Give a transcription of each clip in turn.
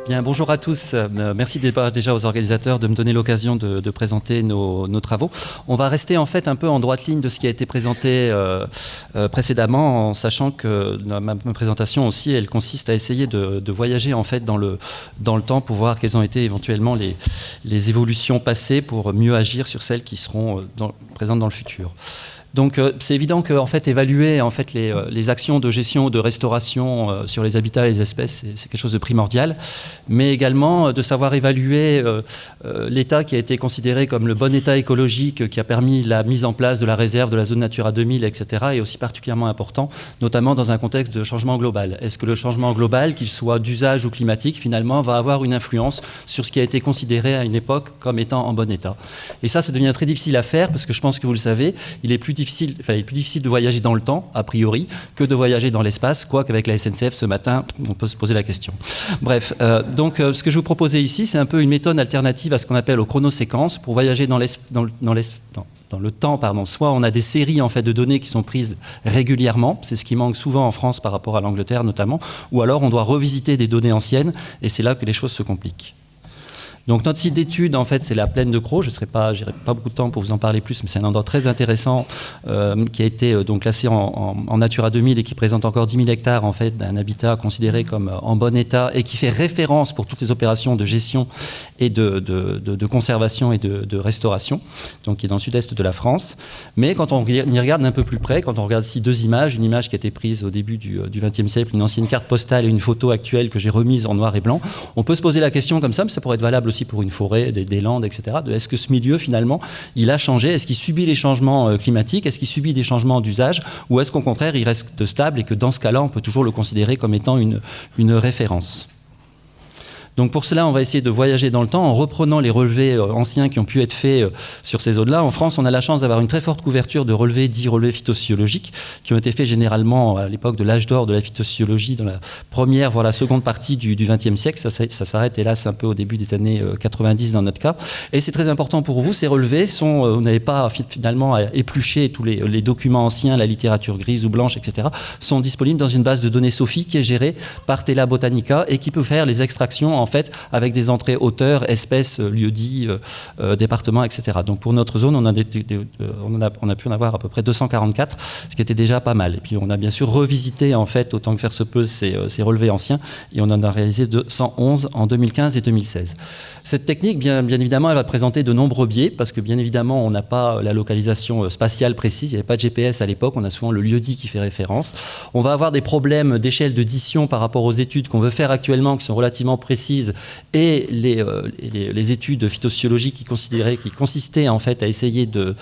Bien, bonjour à tous. Merci déjà aux organisateurs de me donner l'occasion de présenter nos travaux. On va rester en fait un peu en droite ligne de ce qui a été présenté précédemment, en sachant que ma présentation aussi, elle consiste à essayer de voyager en fait dans le temps pour voir quelles ont été éventuellement les évolutions passées pour mieux agir sur celles qui seront présentes dans le futur. Donc c'est évident que en fait, évaluer en fait, les actions de gestion, de restauration sur les habitats et les espèces, c'est quelque chose de primordial, mais également de savoir évaluer l'état qui a été considéré comme le bon état écologique qui a permis la mise en place de la réserve de la zone Natura 2000, etc., est aussi particulièrement important, notamment dans un contexte de changement global. Est-ce que le changement global, qu'il soit d'usage ou climatique, finalement, va avoir une influence sur ce qui a été considéré à une époque comme étant en bon état? Et ça devient très difficile à faire parce que je pense que vous le savez, il est plus difficile de voyager dans le temps, a priori, que de voyager dans l'espace, quoique avec la SNCF ce matin, on peut se poser la question. Bref, donc ce que je vous proposais ici, c'est un peu une méthode alternative à ce qu'on appelle aux chronoséquences pour voyager dans le temps, soit on a des séries en fait de données qui sont prises régulièrement, c'est ce qui manque souvent en France par rapport à l'Angleterre notamment, ou alors on doit revisiter des données anciennes et c'est là que les choses se compliquent. Donc notre site d'étude, en fait, c'est la plaine de Crau. Je n'aurai pas beaucoup de temps pour vous en parler plus, mais c'est un endroit très intéressant qui a été donc classé en Natura 2000 et qui présente encore 10 000 hectares en fait, d'un habitat considéré comme en bon état et qui fait référence pour toutes les opérations de gestion et de conservation et de restauration, donc qui est dans le sud-est de la France. Mais quand on y regarde un peu plus près, quand on regarde ici deux images, une image qui a été prise au début du XXe siècle, une ancienne carte postale et une photo actuelle que j'ai remise en noir et blanc, on peut se poser la question comme ça, mais ça pourrait être valable aussi pour une forêt, des landes, etc. Est-ce que ce milieu, finalement, il a changé? Est-ce qu'il subit les changements climatiques? Est-ce qu'il subit des changements d'usage? Ou est-ce qu'au contraire, il reste stable et que dans ce cas-là, on peut toujours le considérer comme étant une référence? Donc pour cela, on va essayer de voyager dans le temps en reprenant les relevés anciens qui ont pu être faits sur ces zones-là. En France, on a la chance d'avoir une très forte couverture de relevés dits relevés phytosociologiques qui ont été faits généralement à l'époque de l'âge d'or de la phytosociologie dans la première, voire la seconde partie du XXe siècle. Ça s'arrête hélas un peu au début des années 90 dans notre cas. Et c'est très important pour vous, ces relevés vous n'avez pas finalement à éplucher tous les documents anciens, la littérature grise ou blanche, etc., sont disponibles dans une base de données SOPHI qui est gérée par Tela Botanica et qui peut faire les extractions en fait, avec des entrées auteurs, espèces, lieux-dits, départements, etc. Donc pour notre zone, on a pu en avoir à peu près 244, ce qui était déjà pas mal. Et puis on a bien sûr revisité, en fait, autant que faire se peut, ces relevés anciens, et on en a réalisé 111 en 2015 et 2016. Cette technique, bien évidemment, elle va présenter de nombreux biais, parce que bien évidemment, on n'a pas la localisation spatiale précise, il n'y avait pas de GPS à l'époque, on a souvent le lieu-dit qui fait référence. On va avoir des problèmes d'échelle de diction par rapport aux études qu'on veut faire actuellement, qui sont relativement précises, et les études phytosociologiques qui consistaient en fait à essayer de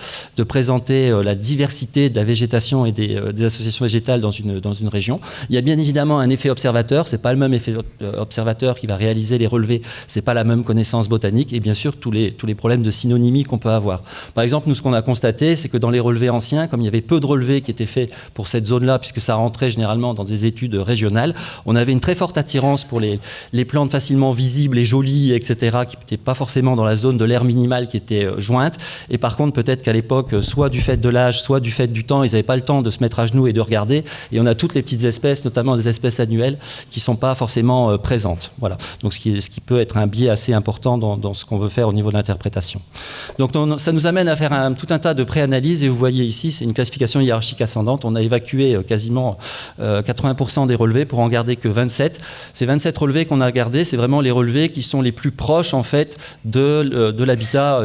présenter la diversité de la végétation et des associations végétales dans une région. Il y a bien évidemment un effet observateur, c'est pas le même effet observateur qui va réaliser les relevés, c'est pas la même connaissance botanique, et bien sûr tous les problèmes de synonymie qu'on peut avoir. Par exemple, nous, ce qu'on a constaté, c'est que dans les relevés anciens, comme il y avait peu de relevés qui étaient faits pour cette zone-là, puisque ça rentrait généralement dans des études régionales, on avait une très forte attirance pour les plantes facilement visibles et jolies, etc., qui n'étaient pas forcément dans la zone de l'air minimale qui était jointe. Et par contre, peut-être qu'à l'époque, soit du fait de l'âge, soit du fait du temps, ils n'avaient pas le temps de se mettre à genoux et de regarder. Et on a toutes les petites espèces, notamment des espèces annuelles, qui ne sont pas forcément présentes. Voilà. Donc ce qui peut être un biais assez important dans ce qu'on veut faire au niveau de l'interprétation. Donc ça nous amène à faire tout un tas de pré-analyses. Et vous voyez ici, c'est une classification hiérarchique ascendante. On a évacué quasiment 80% des relevés pour en garder que 27. Ces 27 relevés qu'on a gardés, c'est vraiment les relevés qui sont les plus proches en fait de l'habitat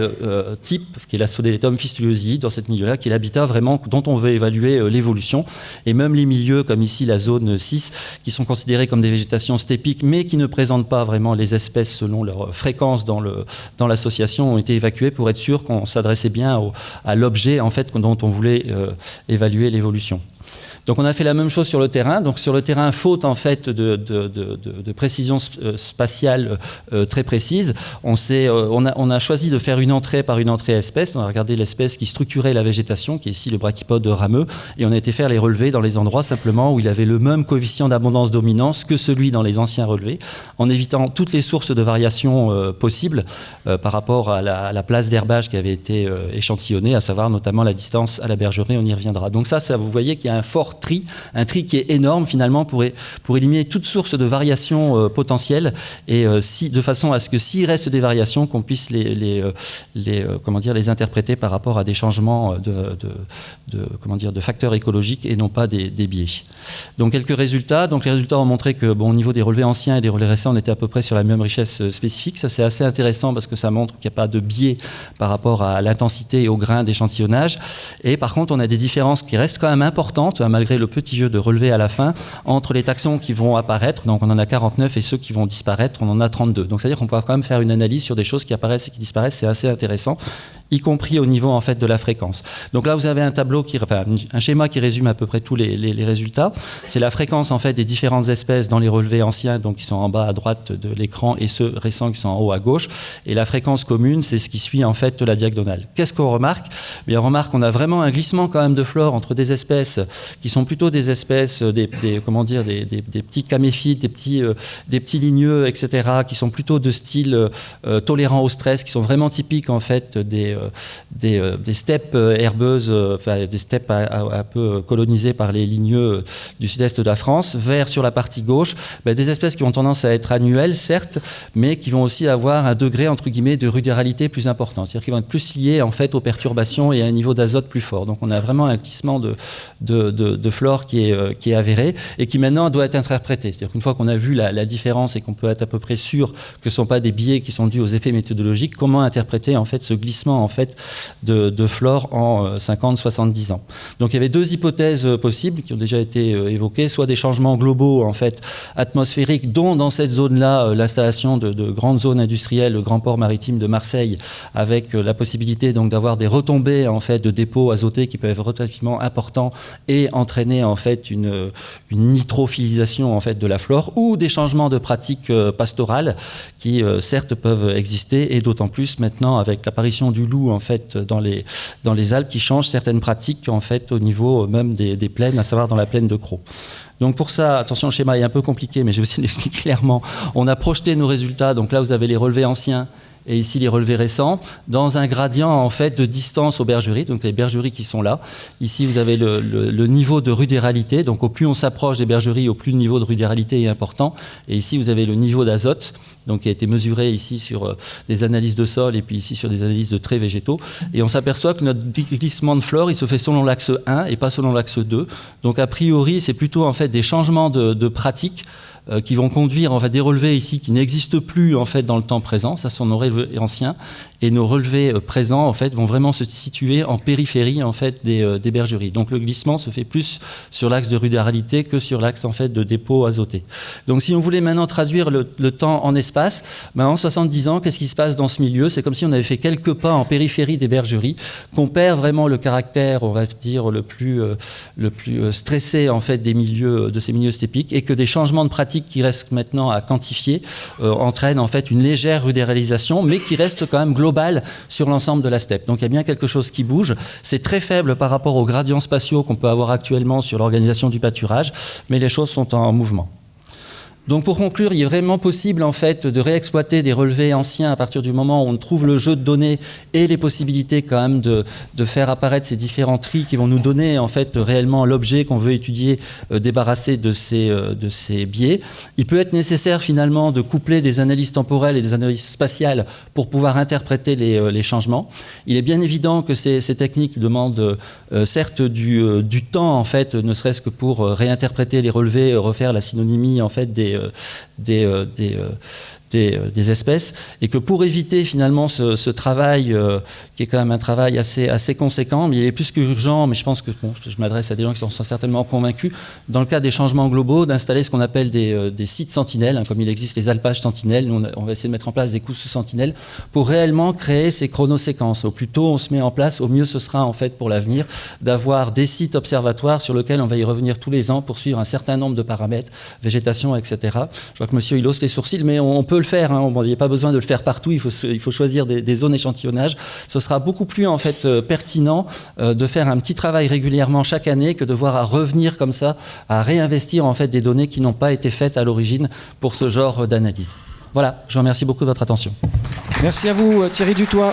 type, qui est la Sodeltum fistulosi dans ce milieu-là, qui est l'habitat vraiment dont on veut évaluer l'évolution. Et même les milieux comme ici la zone 6, qui sont considérés comme des végétations stépiques, mais qui ne présentent pas vraiment les espèces selon leur fréquence dans l'association, ont été évacués pour être sûr qu'on s'adressait bien à l'objet en fait dont on voulait évaluer l'évolution. Donc on a fait la même chose sur le terrain. Donc sur le terrain, faute en fait de précision spatiale très précise, on a choisi de faire une entrée par une entrée espèce. On a regardé l'espèce qui structurait la végétation, qui est ici le brachypode rameux, et on a été faire les relevés dans les endroits simplement où il avait le même coefficient d'abondance-dominance que celui dans les anciens relevés, en évitant toutes les sources de variation possibles par rapport à la place d'herbage qui avait été échantillonnée, à savoir notamment la distance à la bergerie, on y reviendra. Donc ça vous voyez qu'il y a un fort fort tri, un tri qui est énorme finalement pour éliminer toute source de variations potentielles et de façon à ce que s'il reste des variations, qu'on puisse les interpréter par rapport à des changements de facteurs écologiques et non pas des biais. Donc quelques résultats. Donc les résultats ont montré que au niveau des relevés anciens et des relevés récents, on était à peu près sur la même richesse spécifique. Ça c'est assez intéressant parce que ça montre qu'il n'y a pas de biais par rapport à l'intensité et au grain d'échantillonnage. Et par contre, on a des différences qui restent quand même importantes, malgré le petit jeu de relevés à la fin, entre les taxons qui vont apparaître, donc on en a 49, et ceux qui vont disparaître, on en a 32. Donc c'est-à-dire qu'on peut quand même faire une analyse sur des choses qui apparaissent et qui disparaissent, c'est assez intéressant, y compris au niveau en fait de la fréquence. Donc là vous avez un tableau un schéma qui résume à peu près tous les résultats. C'est la fréquence en fait des différentes espèces dans les relevés anciens, donc qui sont en bas à droite de l'écran, et ceux récents qui sont en haut à gauche. Et la fréquence commune, c'est ce qui suit en fait la diagonale. Qu'est-ce qu'on remarque ? Bien, on remarque qu'on a vraiment un glissement quand même de flore entre des espèces qui sont plutôt des espèces des petits caméphites, des petits ligneux, etc., qui sont plutôt de style tolérant au stress, qui sont vraiment typiques en fait des steppes herbeuses, des steppes un peu colonisées par les ligneux du sud-est de la France, vers sur la partie gauche, des espèces qui ont tendance à être annuelles, certes, mais qui vont aussi avoir un degré, entre guillemets, de rudéralité plus important. C'est-à-dire qu'ils vont être plus liés, en fait, aux perturbations et à un niveau d'azote plus fort. Donc, on a vraiment un glissement de flore qui est avéré et qui, maintenant, doit être interprété. C'est-à-dire qu'une fois qu'on a vu la différence et qu'on peut être à peu près sûr que ce ne sont pas des biais qui sont dus aux effets méthodologiques, comment interpréter, en fait, ce glissement, en fait, de flore en 50-70 ans. Donc, il y avait deux hypothèses possibles qui ont déjà été évoquées, soit des changements globaux, en fait, atmosphériques, dont dans cette zone-là, l'installation de grandes zones industrielles, le grand port maritime de Marseille, avec la possibilité donc d'avoir des retombées en fait de dépôts azotés qui peuvent être relativement importants et entraîner en fait une nitrophilisation en fait de la flore, ou des changements de pratiques pastorales qui certes peuvent exister, et d'autant plus maintenant avec l'apparition du loup en fait dans les Alpes, qui changent certaines pratiques en fait au niveau même des plaines, à savoir dans la plaine de Cros. Donc pour ça, attention, le schéma est un peu compliqué, mais je vais aussi l'expliquer clairement. On a projeté nos résultats, donc là vous avez les relevés anciens et ici les relevés récents, dans un gradient en fait de distance aux bergeries, donc les bergeries qui sont là. Ici vous avez le niveau de rudéralité, donc au plus on s'approche des bergeries, au plus le niveau de rudéralité est important. Et ici vous avez le niveau d'azote, donc qui a été mesuré ici sur des analyses de sol et puis ici sur des analyses de traits végétaux. Et on s'aperçoit que notre glissement de flore, il se fait selon l'axe 1 et pas selon l'axe 2. Donc a priori, c'est plutôt en fait des changements de pratiques qui vont conduire en fait des relevés ici qui n'existent plus en fait dans le temps présent. Ça sont nos relevés anciens, et nos relevés présents en fait vont vraiment se situer en périphérie en fait des bergeries. Donc le glissement se fait plus sur l'axe de rudéralité que sur l'axe en fait de dépôt azoté. Donc si on voulait maintenant traduire le temps en espace, en 70 ans, qu'est-ce qui se passe dans ce milieu ? C'est comme si on avait fait quelques pas en périphérie des bergeries, qu'on perd vraiment le caractère, on va dire, le plus stressé en fait de ces milieux steppiques, et que des changements de pratiques qui restent maintenant à quantifier entraînent en fait une légère rudéralisation, mais qui reste quand même globale sur l'ensemble de la steppe. Donc il y a bien quelque chose qui bouge. C'est très faible par rapport aux gradients spatiaux qu'on peut avoir actuellement sur l'organisation du pâturage, mais les choses sont en mouvement. Donc pour conclure, il est vraiment possible en fait de réexploiter des relevés anciens à partir du moment où on trouve le jeu de données et les possibilités quand même de faire apparaître ces différents tris qui vont nous donner en fait réellement l'objet qu'on veut étudier, débarrassé de ces biais. Il peut être nécessaire finalement de coupler des analyses temporelles et des analyses spatiales pour pouvoir interpréter les changements. Il est bien évident que ces techniques demandent certes du temps en fait, ne serait-ce que pour réinterpréter les relevés, refaire la synonymie en fait des espèces, et que pour éviter finalement ce travail qui est quand même un travail assez conséquent, mais il est plus qu'urgent, mais je pense que je m'adresse à des gens qui sont certainement convaincus, dans le cas des changements globaux, d'installer ce qu'on appelle des sites sentinelles, comme il existe les alpages sentinelles. Nous, on va essayer de mettre en place des cousses sentinelles pour réellement créer ces chronoséquences. Au plus tôt on se met en place, au mieux ce sera en fait pour l'avenir d'avoir des sites observatoires sur lesquels on va y revenir tous les ans pour suivre un certain nombre de paramètres, végétation, etc. Je vois que monsieur il hausse les sourcils, mais on peut le faire. Il n'y a pas besoin de le faire partout. Il faut choisir des zones échantillonnage. Ce sera beaucoup plus en fait pertinent de faire un petit travail régulièrement chaque année que de voir à revenir comme ça, à réinvestir en fait des données qui n'ont pas été faites à l'origine pour ce genre d'analyse. Voilà, je vous remercie beaucoup de votre attention. Merci à vous Thierry Dutoit.